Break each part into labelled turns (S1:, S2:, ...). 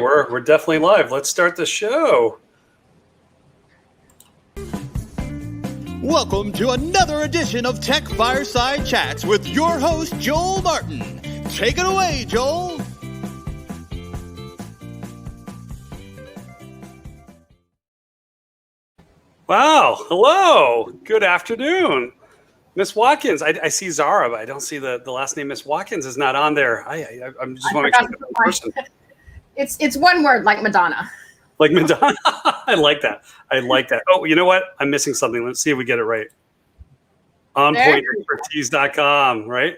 S1: we're definitely live. Let's start the show.
S2: Welcome to another edition of Tech Fireside Chats with your host, Joel Martin. Take it away, Joel.
S1: Wow. Hello. Good afternoon. Miss Watkins. I see Zara, but I don't see the last name. Miss Watkins is not on there. I'm just want to make sure that's the person.
S3: It's one word, like Madonna.
S1: Like Madonna. I like that. Oh, you know what? I'm missing something. Let's see if we get it right. OnPointExpertise.com, right?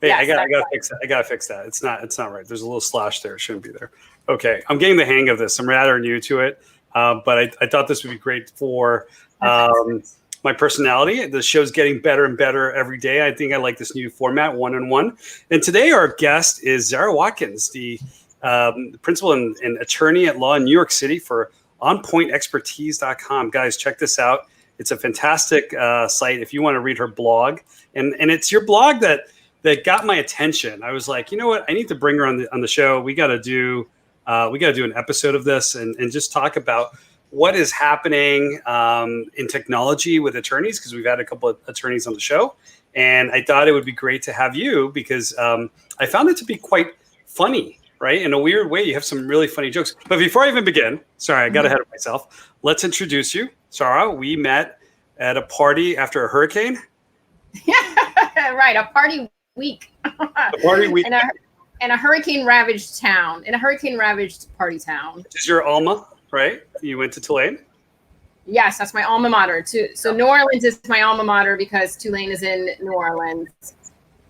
S1: Hey, yes, I gotta fix that. I gotta fix that. It's not right. There's a little slash there. It shouldn't be there. Okay. I'm getting the hang of this. I'm rather new to it. But I thought this would be great for my personality. The show's getting better and better every day. I think I like this new format, one-on-one. And today our guest is Zara Watkins, the principal and attorney at law in New York City for onpointexpertise.com. Guys, check this out. It's a fantastic site if you want to read her blog. And it's your blog that got my attention. I was like, you know what? I need to bring her on the show. We got to do an episode of this and just talk about what is happening in technology with attorneys, because we've had a couple of attorneys on the show. And I thought it would be great to have you because I found it to be quite funny, right? In a weird way, you have some really funny jokes. But before I even begin, sorry, I got ahead of myself. Let's introduce you. Zara, we met at a party after a hurricane.
S3: Yeah, right. A party week.
S1: A party week.
S3: In a hurricane-ravaged town, in a hurricane-ravaged party town.
S1: This is your alma, right? You went to Tulane?
S3: Yes, that's my alma mater. So New Orleans is my alma mater because Tulane is in New Orleans.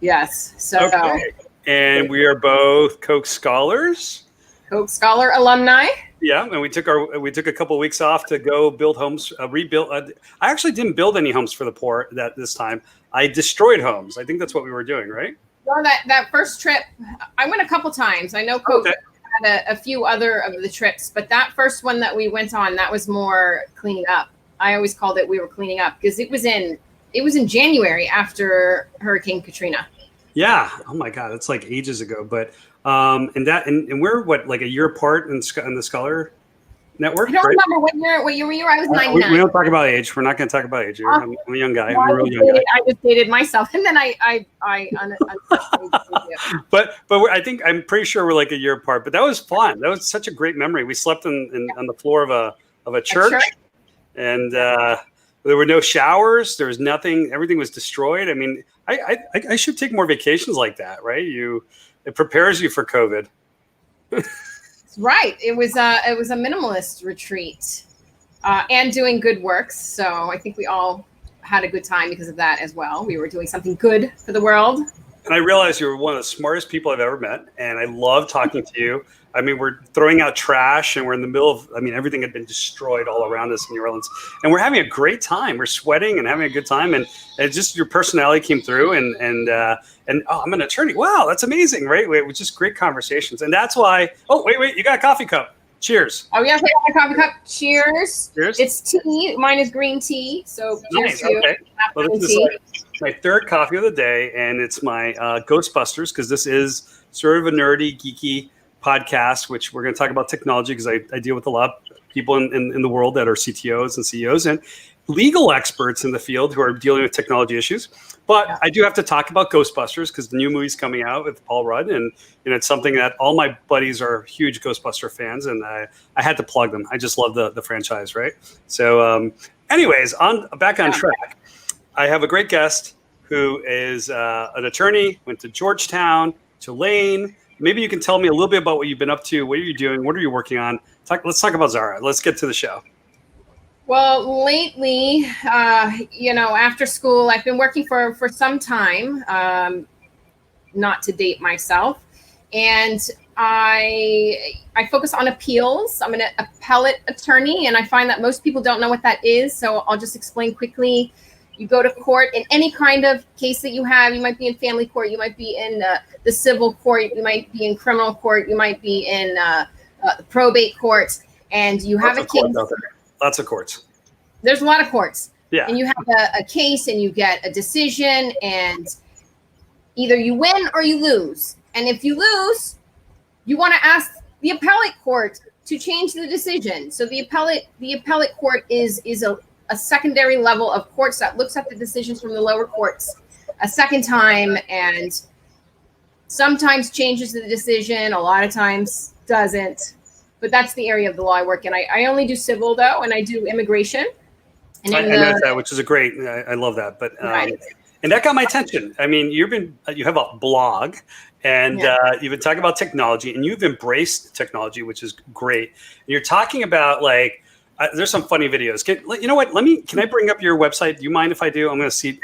S3: Yes. So.
S1: Okay. And we are both Koch scholars.
S3: Koch Scholar alumni.
S1: Yeah, and we took a couple of weeks off to go build homes, rebuild. I actually didn't build any homes for the poor this time. I destroyed homes. I think that's what we were doing, right?
S3: Well, that first trip, I went a couple times. I know Koch had a few other of the trips, but that first one that we went on, that was more cleaning up. I always called it we were cleaning up because it was in January after Hurricane Katrina. Yeah.
S1: Oh my God, it's like ages ago. But and we're like a year apart in the Scholar Network.
S3: I don't remember what year were you? I was 99.
S1: We don't talk about age. We're not going to talk about age. I'm a young guy. I'm a real young guy.
S3: I just dated myself, and then I
S1: But I'm pretty sure we're like a year apart. But that was fun. That was such a great memory. We slept on the floor of a church, and there were no showers. There was nothing. Everything was destroyed. I mean, I should take more vacations like that, right? It prepares you for COVID.
S3: Right. It was a minimalist retreat and doing good works. So I think we all had a good time because of that as well. We were doing something good for the world.
S1: And I realized you were one of the smartest people I've ever met. And I love talking to you. I mean, we're throwing out trash and we're in the middle of, everything had been destroyed all around us in New Orleans. And we're having a great time. We're sweating and having a good time. And just your personality came through and oh, I'm an attorney. Wow, that's amazing, right? It was just great conversations. And that's why, oh, wait, you got a coffee cup. Cheers.
S3: Oh, yes, I got a coffee cup. Cheers.
S1: Cheers.
S3: It's tea. Mine is green tea. So cheers to you.
S1: Okay. Well, this is my third coffee of the day. And it's my Ghostbusters, because this is sort of a nerdy, geeky podcast, which we're going to talk about technology because I deal with a lot of people in the world that are CTOs and CEOs and legal experts in the field who are dealing with technology issues. But I do have to talk about Ghostbusters because the new movie's coming out with Paul Rudd, and it's something that all my buddies are huge Ghostbuster fans, and I had to plug them. I just love the franchise, right? So, anyways, back on track. I have a great guest who is an attorney, went to Georgetown, Tulane. Maybe you can tell me a little bit about what you've been up to. What are you doing? What are you working on? Let's talk about Zara. Let's get to the show.
S3: Well, lately, after school, I've been working for some time, not to date myself. And I focus on appeals. I'm an appellate attorney, and I find that most people don't know what that is. So I'll just explain quickly. You go to court in any kind of case that you have. You might be in family court. You might be in the civil court. You might be in criminal court. You might be in probate court. And you have a case.
S1: Lots of courts.
S3: There's a lot of courts.
S1: Yeah.
S3: And you have a case and you get a decision, and either you win or you lose. And if you lose, you want to ask the appellate court to change the decision. So the appellate court is a secondary level of courts that looks at the decisions from the lower courts a second time, and sometimes changes the decision, a lot of times doesn't. But that's the area of the law I work in. I only do civil, though, and I do immigration. And
S1: I know that, which is a great. I love that. But
S3: right.
S1: And that got my attention. I mean, you have a blog, and you've been talking about technology, and you've embraced technology, which is great. And you're talking about like there's some funny videos. You know what? Can I bring up your website? Do you mind if I do? I'm going to see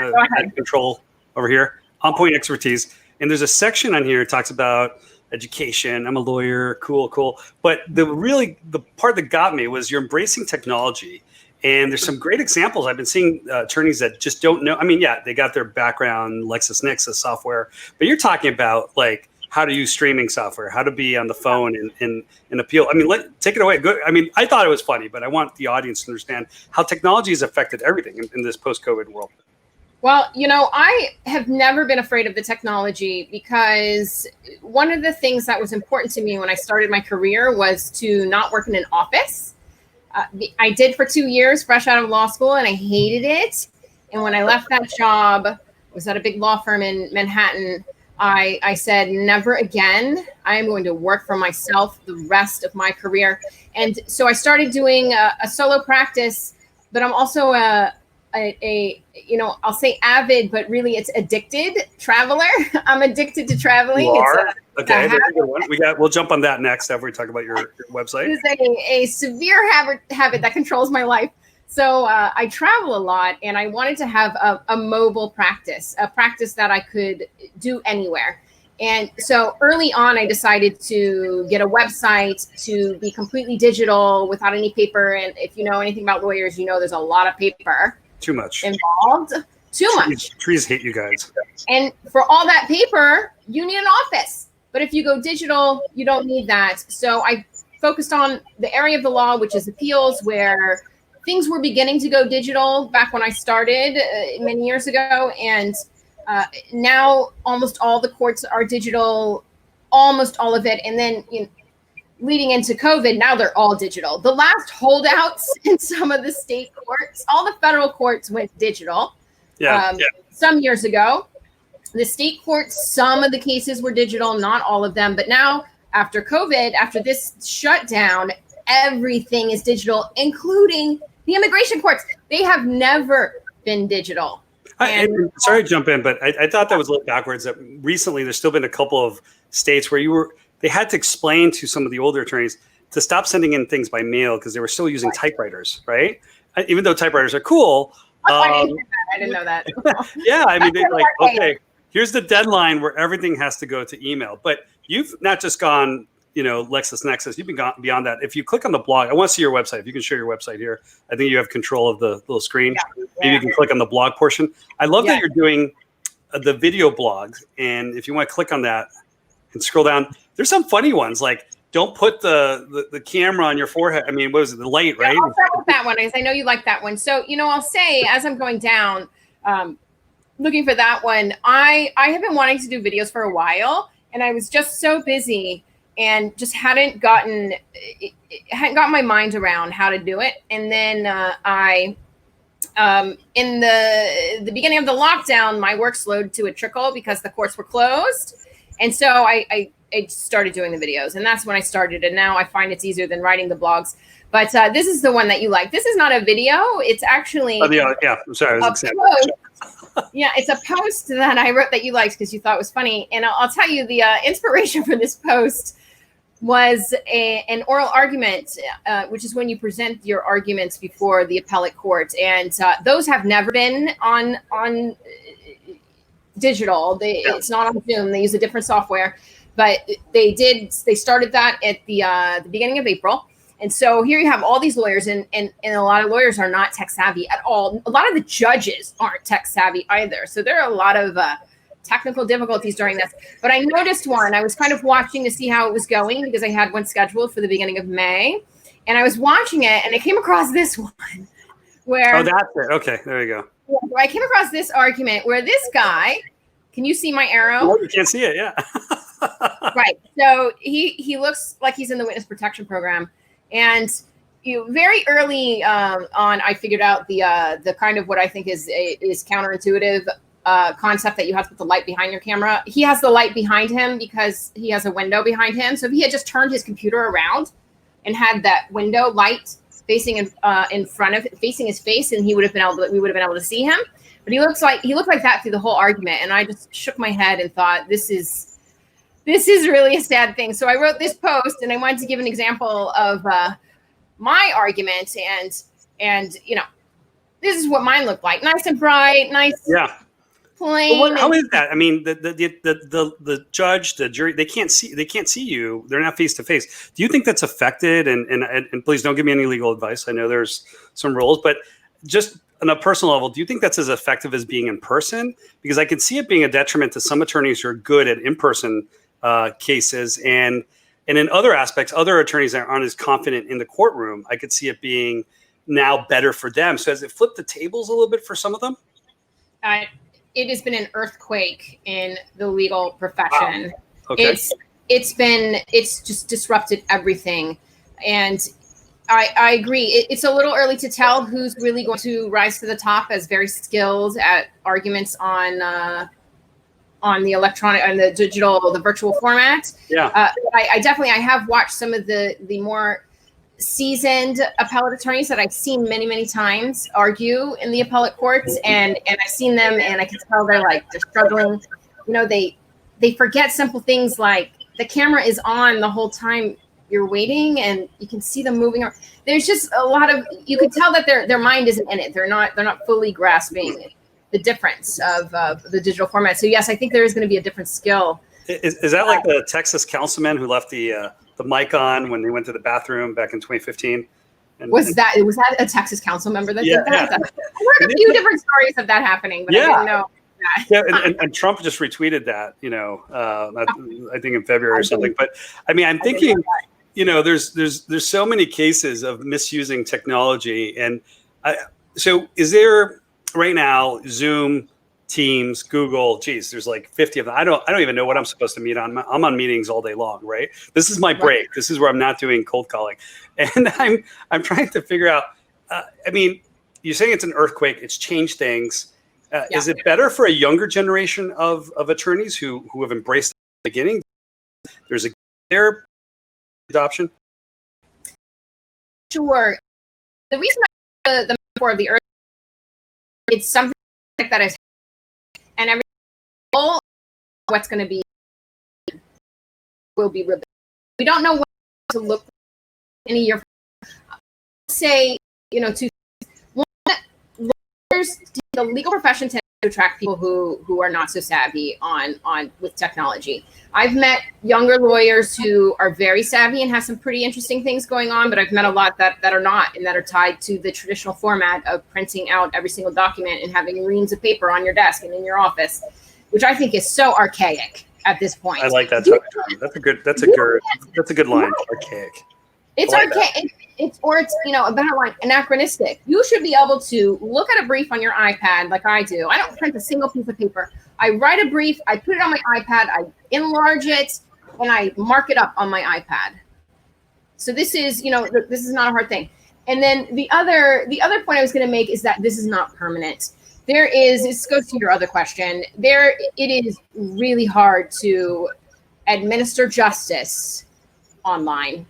S1: control over here. On Point Expertise, and there's a section on here that talks about education. I'm a lawyer. Cool. But the part that got me was you're embracing technology. And there's some great examples. I've been seeing attorneys that just don't know. I mean, yeah, they got their background, LexisNexis software, but you're talking about like how to use streaming software, how to be on the phone and appeal. I mean, take it away. Good. I mean, I thought it was funny, but I want the audience to understand how technology has affected everything in this post-COVID world.
S3: Well, I have never been afraid of the technology, because one of the things that was important to me when I started my career was to not work in an office. I did for 2 years, fresh out of law school, and I hated it. And when I left that job, I was at a big law firm in Manhattan. I said, never again. I am going to work for myself the rest of my career. And so I started doing a solo practice, but I'm also I'll say avid, but really it's addicted traveler. I'm addicted to traveling.
S1: You are? Okay, that's a good one. We'll jump on that next after we talk about your website.
S3: It is a severe habit that controls my life. So I travel a lot, and I wanted to have a mobile practice, a practice that I could do anywhere. And so early on, I decided to get a website to be completely digital without any paper. And if you know anything about lawyers, there's a lot of paper.
S1: Too much
S3: involved. Too much.
S1: Trees hate you guys.
S3: And for all that paper, you need an office. But if you go digital, you don't need that. So I focused on the area of the law, which is appeals, where things were beginning to go digital back when I started many years ago. And now almost all the courts are digital, almost all of it. And then leading into COVID, now they're all digital. The last holdouts in some of the state courts, all the federal courts went digital some years ago. The state courts, some of the cases were digital, not all of them. But now after COVID, after this shutdown, everything is digital, including the immigration courts. They have never been digital.
S1: Sorry to jump in, but I thought that was a little backwards. That recently there's still been a couple of states where they had to explain to some of the older attorneys to stop sending in things by mail because they were still using typewriters, right? Even though typewriters are cool.
S3: I didn't know that.
S1: Yeah, I mean, they're like, okay, here's the deadline where everything has to go to email. But you've not just gone, LexisNexis, you've been gone beyond that. If you click on the blog, I want to see your website. If you can share your website here, I think you have control of the little screen. Yeah. Maybe you can click on the blog portion. I love that you're doing the video blogs. And if you want to click on that and scroll down, there's some funny ones like don't put the camera on your forehead. I mean, what was it? The light, right?
S3: I'll start with that one because I know you like that one. So, I'll say as I'm going down, looking for that one, I have been wanting to do videos for a while, and I was just so busy and just hadn't gotten my mind around how to do it. And then in the beginning of the lockdown, my work slowed to a trickle because the courts were closed. And so I started doing the videos, and that's when I started. And now I find it's easier than writing the blogs. But this is the one that you like. This is not a video. It's actually
S1: I'm sorry. I was
S3: it's a post that I wrote that you liked because you thought it was funny. And I'll tell you the inspiration for this post was an oral argument, which is when you present your arguments before the appellate court. And those have never been on digital. It's not on Zoom. They use a different software. But they started that at the beginning of April. And so here you have all these lawyers, and a lot of lawyers are not tech savvy at all. A lot of the judges aren't tech savvy either. So there are a lot of technical difficulties during this. But I noticed one. I was kind of watching to see how it was going because I had one scheduled for the beginning of May. And I was watching it, and I came across this one where...
S1: Oh, that's it. Okay, there you go.
S3: I came across this argument where this guy... Can you see my arrow?
S1: No, you can't see it, yeah.
S3: Right. So he looks like he's in the witness protection program, and very early on, I figured out the kind of what I think is counterintuitive concept that you have to put the light behind your camera. He has the light behind him because he has a window behind him. So if he had just turned his computer around and had that window light facing in front of facing his face, and we would have been able to see him. But he looked like that through the whole argument, and I just shook my head and thought, this is really a sad thing. So I wrote this post, and I wanted to give an example of my argument, and this is what mine looked like: nice and bright, nice, plain.
S1: Well, how is that? I mean, the judge, the jury, they can't see you. They're not face to face. Do you think that's affected? And please don't give me any legal advice. I know there's some rules, but just on a personal level, do you think that's as effective as being in person? Because I can see it being a detriment to some attorneys who are good at in-person cases, and in other aspects, other attorneys that aren't as confident in the courtroom, I could see it being now better for them. So has it flipped the tables a little bit for some of them?
S3: It has been an earthquake in the legal profession.
S1: Wow. Okay.
S3: It's just disrupted everything, and I agree. It's a little early to tell who's really going to rise to the top as very skilled at arguments on the electronic and the digital, the virtual format.
S1: Yeah.
S3: I have watched some of the more seasoned appellate attorneys that I've seen many times argue in the appellate courts, and I've seen them, and I can tell they're struggling. They forget simple things like the camera is on the whole time you're waiting, and you can see them moving around. There's just a lot of, you could tell that their mind isn't in it. They're not fully grasping the difference of the digital format. So yes, I think there is going to be a different skill.
S1: Is that like the Texas councilman who left the mic on when they went to the bathroom back in 2015?
S3: Was that a Texas council member that did that?
S1: Yeah.
S3: I heard a few different stories of that happening, but I didn't know that.
S1: Yeah, and Trump just retweeted that, I think in February or something. But I mean, I'm thinking, there's so many cases of misusing technology, and so is there right now Zoom, Teams, Google, there's like 50 of them. I don't even know what I'm supposed to meet on. I'm on meetings all day long, right? This is my break. This is where I'm not doing cold calling. And I'm trying to figure out, I mean, you're saying it's an earthquake, it's changed things. Is it better for a younger generation of attorneys who have embraced the beginning? There's their adoption?
S3: Sure. The reason the metaphor of the earth, it's something that is, and every what's going to be will be revealed. We don't know what to look in a year. Say, to one, lawyers, the legal profession tends to attract people who are not so savvy on with technology. I've met younger lawyers who are very savvy and have some pretty interesting things going on, but I've met a lot that are not, and that are tied to the traditional format of printing out every single document and having reams of paper on your desk and in your office, which I think is so archaic at this point.
S1: I like that. That's a good line. Archaic.
S3: It's archaic. It's a better line, anachronistic. You should be able to look at a brief on your iPad like I do. I don't print a single piece of paper. I write a brief, I put it on my iPad, I enlarge it, and I mark it up on my iPad. So this is, this is not a hard thing. And then the other point I was going to make is that this is not permanent. This goes to your other question. It is really hard to administer justice online.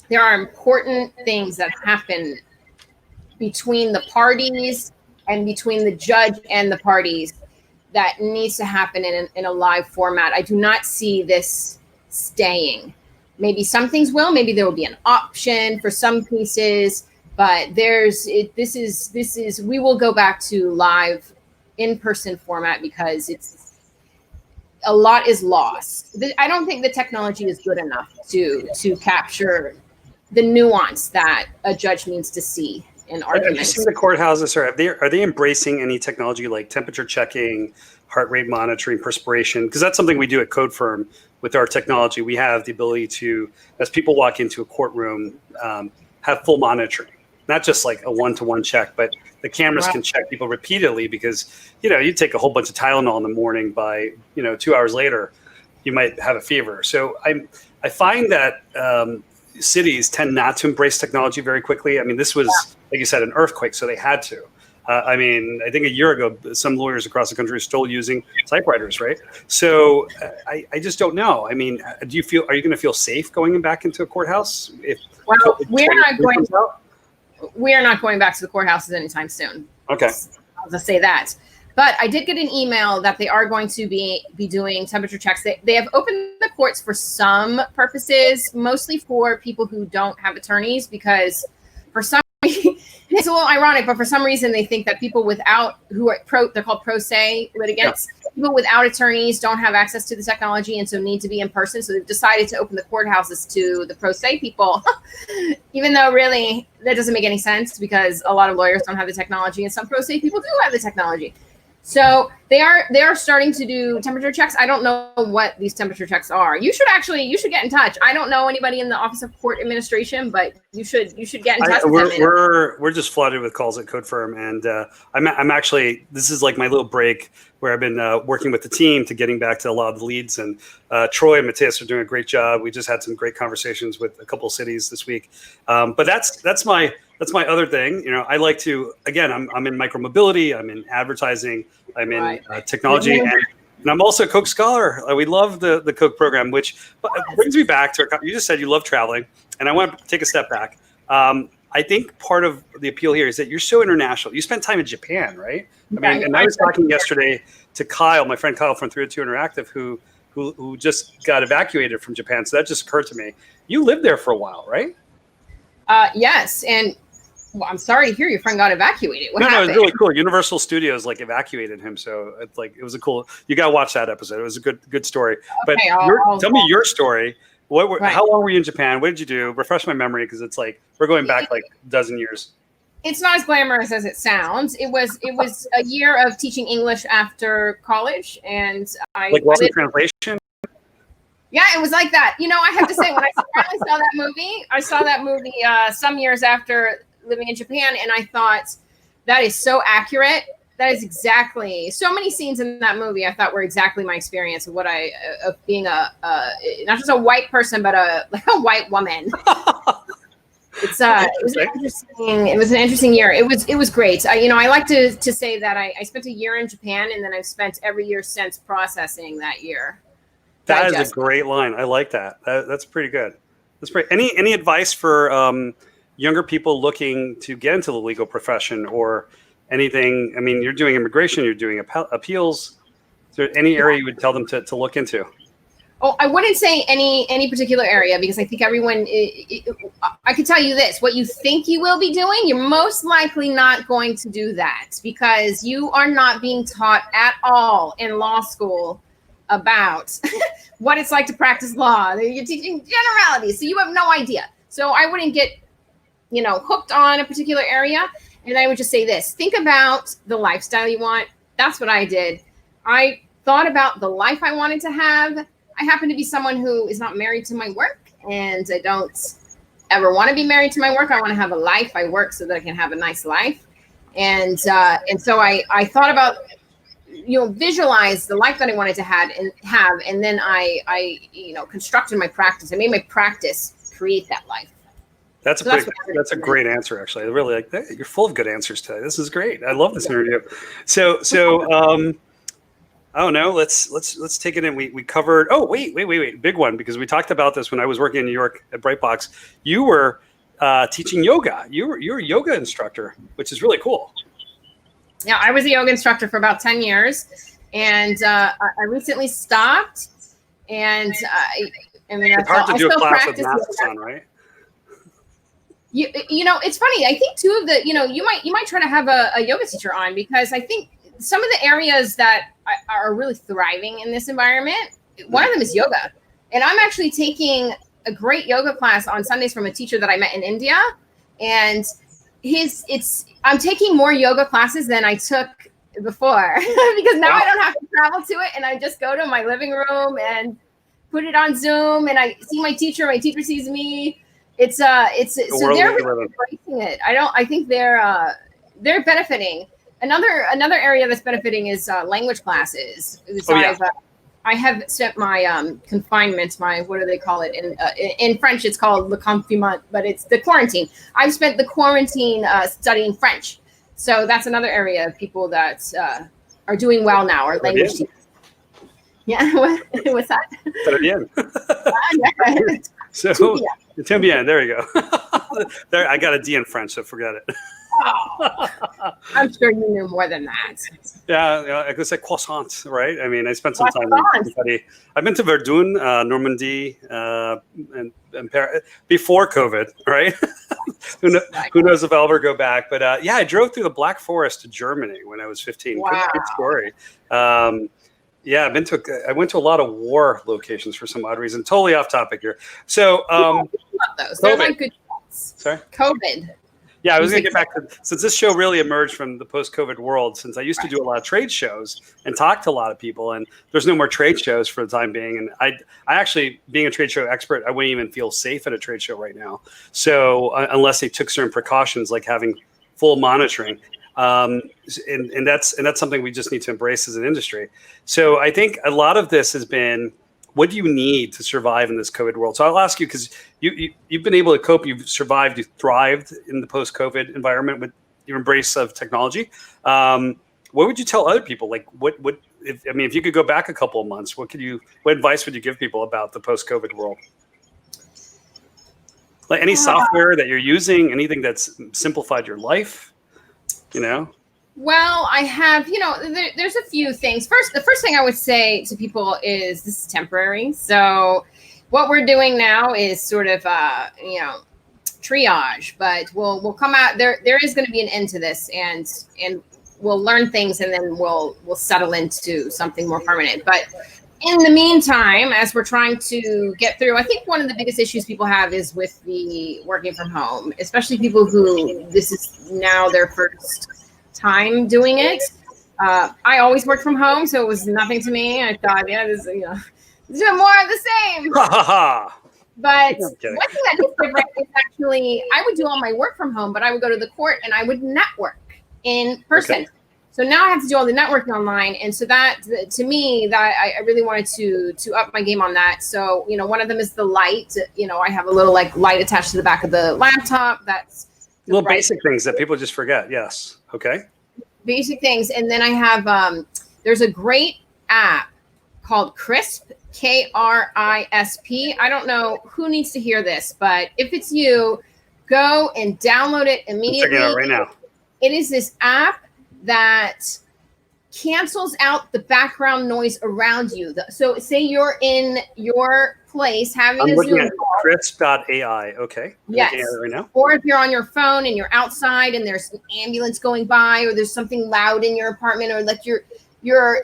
S3: There are important things that happen between the parties and between the judge and the parties that needs to happen in a live format. I do not see this staying. Maybe some things will. Maybe there will be an option for some cases, but we will go back to live in-person format because a lot is lost. I don't think the technology is good enough to capture the nuance that a judge needs to see in arguments.
S1: Have you seen the courthouses, or are they embracing any technology like temperature checking, heart rate monitoring, perspiration? Because that's something we do at CodeFirm with our technology. We have the ability to, as people walk into a courtroom, have full monitoring, not just like a one-to-one check, but the cameras can check people repeatedly because, you take a whole bunch of Tylenol in the morning by, 2 hours later, you might have a fever. So I find that cities tend not to embrace technology very quickly. I mean, this was, like you said, an earthquake, so they had to. I mean, I think a year ago, some lawyers across the country are still using typewriters, right? So I just don't know. I mean, are you going to feel safe going back into a courthouse?
S3: Well, we are not going back to the courthouses anytime soon.
S1: Okay.
S3: I'll just say that. But I did get an email that they are going to be doing temperature checks. They have opened the courts for some purposes, mostly for people who don't have attorneys, because for some reason, it's a little ironic, but for some reason they think that people they're called pro se litigants, people without attorneys don't have access to the technology and so need to be in person. So they've decided to open the courthouses to the pro se people, even though really that doesn't make any sense because a lot of lawyers don't have the technology and some pro se people do have the technology. So they are starting to do temperature checks. I don't know what these temperature checks are. You should get in touch. I don't know anybody in the Office of Court Administration, but you should get in touch with them.
S1: We're just flooded with calls at CodeFirm, and I'm actually, this is like my little break where I've been working with the team to getting back to a lot of the leads, and Troy and Matthias are doing a great job. We just had some great conversations with a couple of cities this week, but that's my other thing. You know, I like to, again, I'm in micromobility, I'm in advertising, I'm in technology, and I'm also a Coke Scholar. We love the Coke program, which brings me back to, you just said you love traveling, and I want to take a step back. I think part of the appeal here is that you're so international. You spent time in Japan, right? I mean, and I was talking yesterday to Kyle, my friend Kyle from 302 Interactive, who just got evacuated from Japan. So that just occurred to me. You lived there for a while, right?
S3: Yes, and well, I'm sorry to hear your friend got evacuated. What happened?
S1: No, it was really cool. Universal Studios evacuated him, so it was a cool. You got to watch that episode. It was a good story. But tell me your story. How long were you in Japan? What did you do? Refresh my memory, because it's like we're going back like a dozen years.
S3: It's not as glamorous as it sounds. It was a year of teaching English after college, and
S1: Lost in Translation.
S3: Yeah, it was like that. You know, I have to say, when I finally saw that movie some years after living in Japan, and I thought that is so accurate. That is exactly, so many scenes in that movie I thought were exactly my experience of of being a not just a white person, but a white woman. It was an interesting year. It was great. I like to say that I spent a year in Japan, and then I've spent every year since processing that year.
S1: That is a great line. I like that. That's pretty good. That's great. Any advice for younger people looking to get into the legal profession or anything? I mean, you're doing immigration, you're doing appeals. Is there any area you would tell them to look into?
S3: Oh, I wouldn't say any particular area, because I think everyone, I can tell you this, what you think you will be doing, you're most likely not going to do that, because you are not being taught at all in law school about what it's like to practice law. You're teaching generalities, so you have no idea. So I wouldn't get hooked on a particular area. And I would just say this, think about the lifestyle you want. That's what I did. I thought about the life I wanted to have. I happen to be someone who is not married to my work, and I don't ever want to be married to my work. I want to have a life. I work so that I can have a nice life. And so I thought about, visualize the life that I wanted to have. And then I constructed my practice. I made my practice create that life.
S1: That's a great answer, actually. I really like that. You're full of good answers today. This is great. I love this interview. So I don't know. Let's take it in. We covered. Oh, wait. Big one, because we talked about this when I was working in New York at Brightbox. You were teaching yoga. You're a yoga instructor, which is really cool.
S3: Yeah, I was a yoga instructor for about 10 years, and I recently stopped. And
S1: it's hard to do a class with masks on, right?
S3: It's funny. I think too of the, you might try to have a yoga teacher on, because I think some of the areas that are really thriving in this environment, one of them is yoga. And I'm actually taking a great yoga class on Sundays from a teacher that I met in India. And I'm taking more yoga classes than I took before, because now I don't have to travel to it. And I just go to my living room and put it on Zoom, and I see my teacher sees me. So they're really embracing it. I think they're benefiting. Another area that's benefiting is language classes. So I have spent my confinement, my, what do they call it? In French, it's called le confinement, but it's the quarantine. I've spent the quarantine studying French. So that's another area of people that are doing well now, or language teachers. Yeah, what's that?
S1: Très bien. So, très bien, there you go. There, I got a D in French, so forget it.
S3: Oh, I'm sure you knew more than that.
S1: Yeah, I could say croissant, right? I mean, I spent some time in Italy. I've been to Verdun, Normandy, and Paris before COVID, right? Who knows if I'll ever go back? But yeah, I drove through the Black Forest to Germany when I was 15.
S3: Wow.
S1: Good story. Yeah, I went to a lot of war locations for some odd reason. Totally off topic here. So,
S3: those. They're like good shots.
S1: Sorry?
S3: COVID.
S1: Yeah, I was going to get back to, since this show really emerged from the post-COVID world, since I used to do a lot of trade shows and talk to a lot of people, and there's no more trade shows for the time being. And I actually, being a trade show expert, I wouldn't even feel safe at a trade show right now. So unless they took certain precautions, like having full monitoring. And that's something we just need to embrace as an industry. So I think a lot of this has been, what do you need to survive in this COVID world? So I'll ask you, because you've been able to cope, you've survived, you've thrived in the post-COVID environment with your embrace of technology. What would you tell other people? Like, if you could go back a couple of months, what advice would you give people about the post-COVID world? Like any software that you're using, anything that's simplified your life, you know?
S3: Well, I have, there's a few things. The first thing I would say to people is this is temporary. So what we're doing now is sort of, triage, but we'll come out there. There is going to be an end to this, and we'll learn things, and then we'll settle into something more permanent. But in the meantime, as we're trying to get through, I think one of the biggest issues people have is with the working from home, especially people who this is now their first time doing it. I always worked from home, so it was nothing to me. I thought, this is more of the same. But one thing that is different is actually, I would do all my work from home, but I would go to the court and I would network in person. Okay. So now I have to do all the networking online. And so that, to me, that I really wanted to up my game on that. So, one of them is the light. I have a little light attached to the back of the laptop. That's
S1: little basic things that people just forget. Yes. Okay.
S3: Basic things. And then I have, there's a great app called Crisp, KRISP. I don't know who needs to hear this, but if it's you, go and download it immediately.
S1: I'm checking it out right now.
S3: It is this app that cancels out the background noise around you. So say you're in your place having a Zoom call.
S1: Crisp.ai. Okay.
S3: Yes.
S1: I'm looking at it right now.
S3: Or if you're on your phone and you're outside and there's an ambulance going by, or there's something loud in your apartment, or like your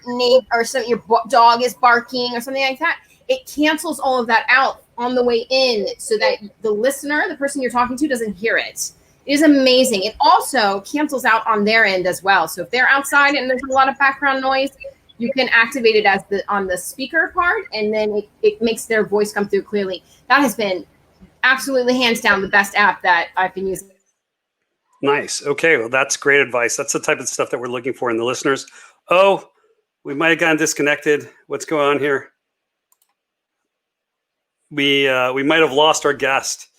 S3: neighbor or something, your dog is barking or something like that, it cancels all of that out on the way in so that the listener, the person you're talking to, doesn't hear it. It is amazing. It also cancels out on their end as well. So if they're outside and there's a lot of background noise, you can activate it as on the speaker part, and then it makes their voice come through clearly. That has been absolutely hands down the best app that I've been using.
S1: Nice. Okay. Well, that's great advice. That's the type of stuff that we're looking for in the listeners. Oh, we might have gotten disconnected. What's going on here? We might have lost our guest.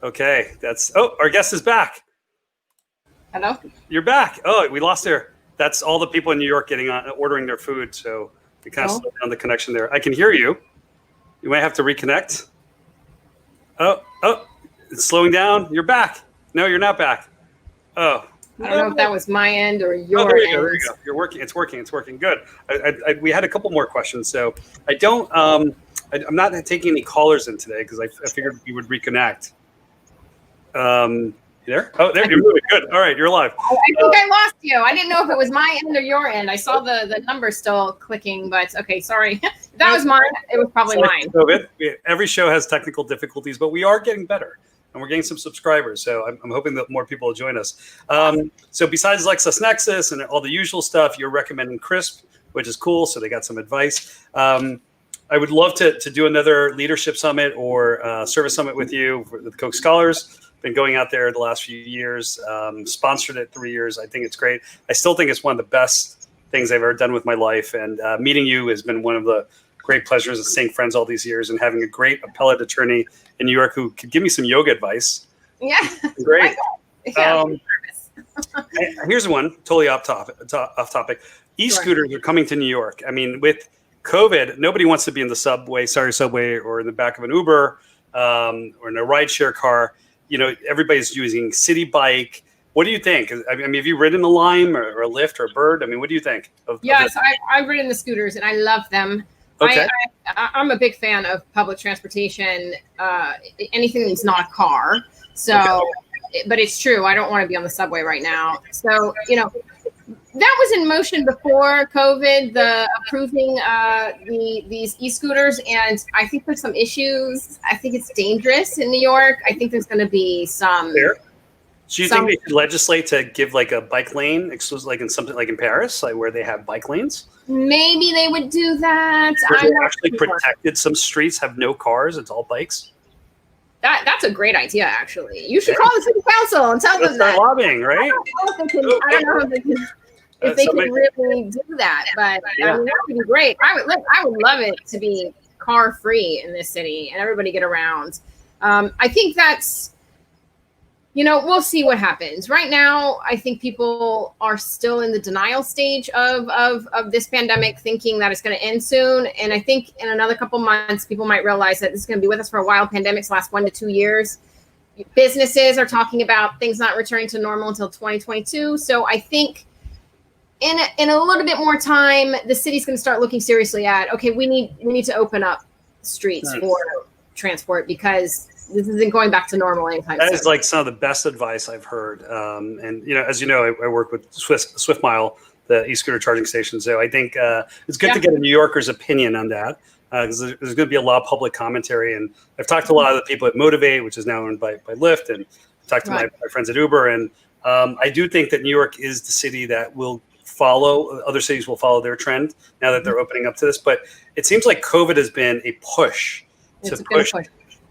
S1: Okay, our guest is back.
S3: Hello?
S1: You're back. Oh, we lost her. That's all the people in New York ordering their food, so we kind of slowed down the connection there. I can hear you. You might have to reconnect. Oh, it's slowing down. You're back. No, you're not back. Oh.
S3: I don't know if that was my end or your end.
S1: There you go. You're working. It's working. Good. We had a couple more questions, so I don't. I'm not taking any callers in today because I figured we would reconnect. You there? Oh, there you're moving. Good. All right, you're live.
S3: I think I lost you. I didn't know if it was my end or your end. I saw the number still clicking, but okay, sorry. That was mine. It was probably mine.
S1: COVID. Every show has technical difficulties, but we are getting better. And we're getting some subscribers, so I'm hoping that more people will join us. So besides LexisNexis and all the usual stuff, you're recommending Crisp, which is cool. So they got some advice. I would love to do another leadership summit or service summit with you with Koch Scholars. Been going out there the last few years, sponsored it 3 years. I think it's great. I still think it's one of the best things I've ever done with my life. And meeting you has been one of the great pleasures of staying friends all these years and having a great appellate attorney in New York who could give me some yoga advice.
S3: Yeah.
S1: Great.
S3: Yeah.
S1: Here's one totally off topic. E-scooters are coming to New York. I mean, with COVID, nobody wants to be in the subway, or in the back of an Uber or in a rideshare car. You know, everybody's using City Bike. What do you think? I mean, have you ridden a Lime or a Lyft or a Bird? I mean, what do you think?
S3: Yes, I've ridden the scooters and I love them.
S1: Okay.
S3: I'm a big fan of public transportation, anything that's not a car. So, but it's true. I don't want to be on the subway right now. So, you know, that was in motion before COVID, the approving these e-scooters. And I think there's some issues. I think it's dangerous in New York. I think there's going to be some.
S1: Fair. So you think they should legislate to give like a bike lane exclusive, like in something like in Paris, like where they have bike lanes?
S3: Maybe they would do that.
S1: They actually protected some streets, have no cars, it's all bikes.
S3: That's a great idea, actually. You should call the city council and tell them that.
S1: Lobbying, right?
S3: I don't know if they can really do that, but I mean, that would be great. I would love it to be car free in this city and everybody get around. I think that's, you know, we'll see what happens. Right now, I think people are still in the denial stage of this pandemic, thinking that it's going to end soon. And I think in another couple months, people might realize that this is going to be with us for a while. Pandemics last 1 to 2 years. Businesses are talking about things not returning to normal until 2022. So I think in a little bit more time, the city's going to start looking seriously at, okay, we need to open up streets for transport because this isn't going back to normal anytime soon.
S1: That is like some of the best advice I've heard. And, you know, as you know, I work with Swift Mile, the e-scooter charging station. So I think it's good to get a New Yorker's opinion on that because there's going to be a lot of public commentary. And I've talked to a lot of the people at Motivate, which is now owned by Lyft, and talked to my friends at Uber. And I do think that New York is the city that will follow, other cities will follow their trend now that they're opening up to this. But it seems like COVID has been a push to push.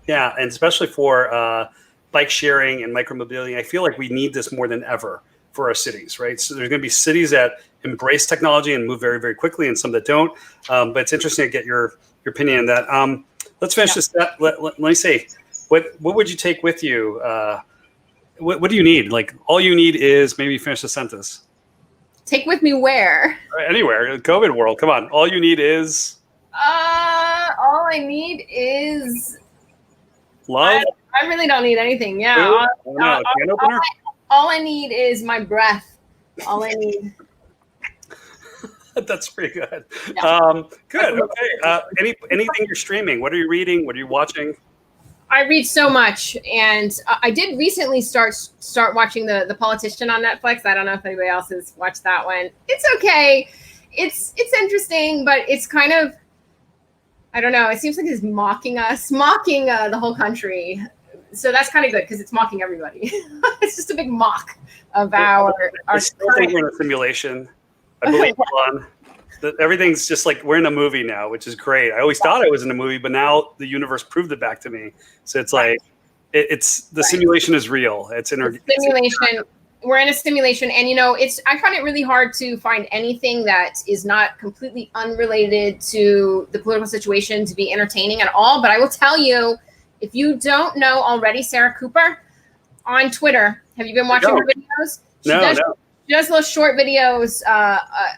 S1: Yeah, and especially for bike sharing and micromobility, I feel like we need this more than ever for our cities, right? So there's going to be cities that embrace technology and move very, very quickly, and some that don't. But it's interesting to get your opinion on that. Let's finish this. Let me say, what would you take with you? What do you need? Like, all you need is, maybe finish the sentence.
S3: Take with me where?
S1: Anywhere. COVID world. Come on. All you need is.
S3: All I need is.
S1: Love?
S3: I really don't need anything. Yeah. All I need is my breath. All I need.
S1: That's pretty good. Yeah. Good. Okay. Anything you're streaming? What are you reading? What are you watching?
S3: I read so much, and I did recently start watching the Politician on Netflix. I don't know if anybody else has watched that one. It's okay. It's interesting, but it's kind of, I don't know. It seems like it's mocking us, the whole country. So that's kind of good because it's mocking everybody. It's just a big mock of our.
S1: I still think we're in a simulation. I believe that everything's just like we're in a movie now, which is great. I always thought I was in a movie, but now the universe proved it back to me. So it's like it's the simulation is real. It's
S3: simulation. We're in a simulation, and you know, I find it really hard to find anything that is not completely unrelated to the political situation to be entertaining at all. But I will tell you, if you don't know already, Sarah Cooper on Twitter, have you been watching her videos? She does little short videos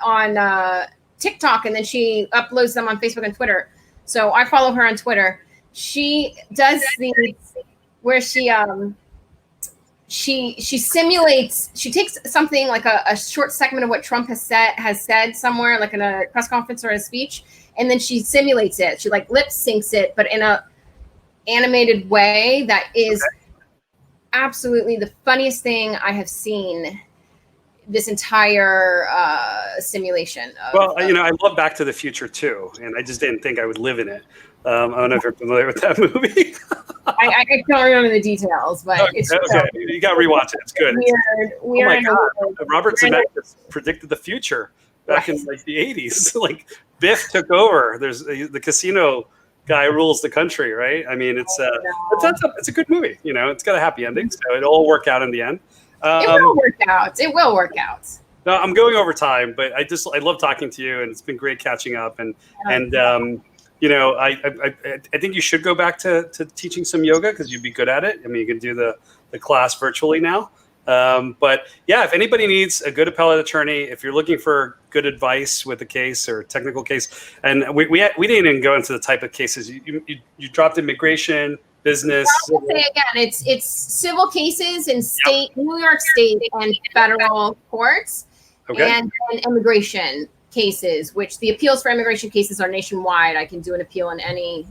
S3: on TikTok, and then she uploads them on Facebook and Twitter. So I follow her on Twitter. She does these where she simulates, she takes something like a short segment of what Trump has said somewhere, like in a press conference or a speech, and then she simulates it. She like lip syncs it, but in a animated way that is absolutely the funniest thing I have seen this entire simulation.
S1: You know, I love Back to the Future too, and I just didn't think I would live in it. I don't know if you're familiar with that movie.
S3: I don't remember the details, but it's
S1: okay. You got to rewatch it. It's good.
S3: Weird.
S1: Oh my God. Robert Zemeckis predicted the future back in like the 80s. Like Biff took over. There's the casino guy rules the country, right? I mean, it's a good movie. You know, it's got a happy ending, so it'll all work out in the end.
S3: It will work out. It will work out.
S1: No, I'm going over time, but I love talking to you, and it's been great catching up. And I think you should go back to teaching some yoga because you'd be good at it. I mean, you can do the class virtually now. But yeah, if anybody needs a good appellate attorney, if you're looking for good advice with a case or technical case, and we didn't even go into the type of cases. You dropped immigration, business.
S3: I'll say again, it's civil cases in New York State and federal courts, and immigration cases, which the appeals for immigration cases are nationwide. I can do an appeal in any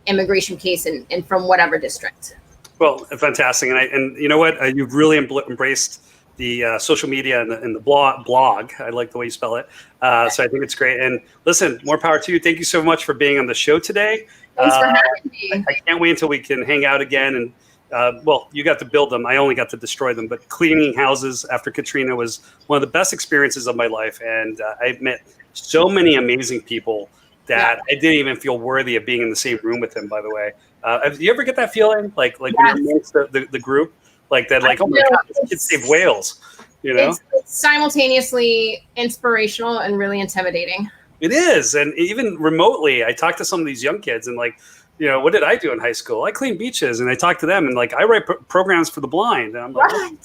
S3: immigration case and from whatever district.
S1: Well, fantastic, and you know what? You've really embraced the social media and the blog. I like the way you spell it. So I think it's great. And listen, more power to you. Thank you so much for being on the show today.
S3: Thanks for having me.
S1: I can't wait until we can hang out again. And well, you got to build them. I only got to destroy them. But cleaning houses after Katrina was one of the best experiences of my life. And I've met so many amazing people that I didn't even feel worthy of being in the same room with them, by the way. Do you ever get that feeling? Like when you're amongst the group? Like that, like, oh my God, this kid saved whales, It's
S3: simultaneously inspirational and really intimidating.
S1: It is. And even remotely, I talk to some of these young kids and like, what did I do in high school? I clean beaches, and I talk to them and like, I write programs for the blind. And I'm like,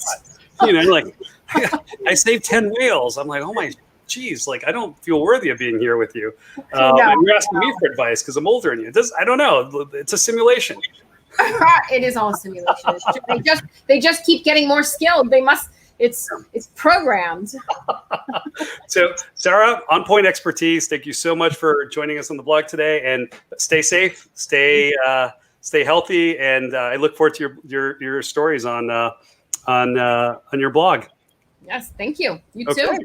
S1: like I saved 10 whales. I'm like, oh my geez, like I don't feel worthy of being here with you. And you're asking me for advice because I'm older than you. I don't know. It's a simulation.
S3: It is all a simulation. They just keep getting more skilled. They must. It's programmed.
S1: So, Zara, On Point Expertise. Thank you so much for joining us on the blog today. And stay safe, stay healthy, and I look forward to your stories on your blog.
S3: Yes, thank you. You too.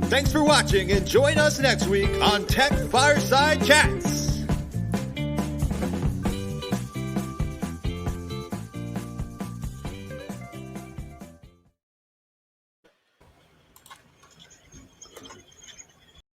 S2: Thanks for watching, and join us next week on Tech Fireside Chats.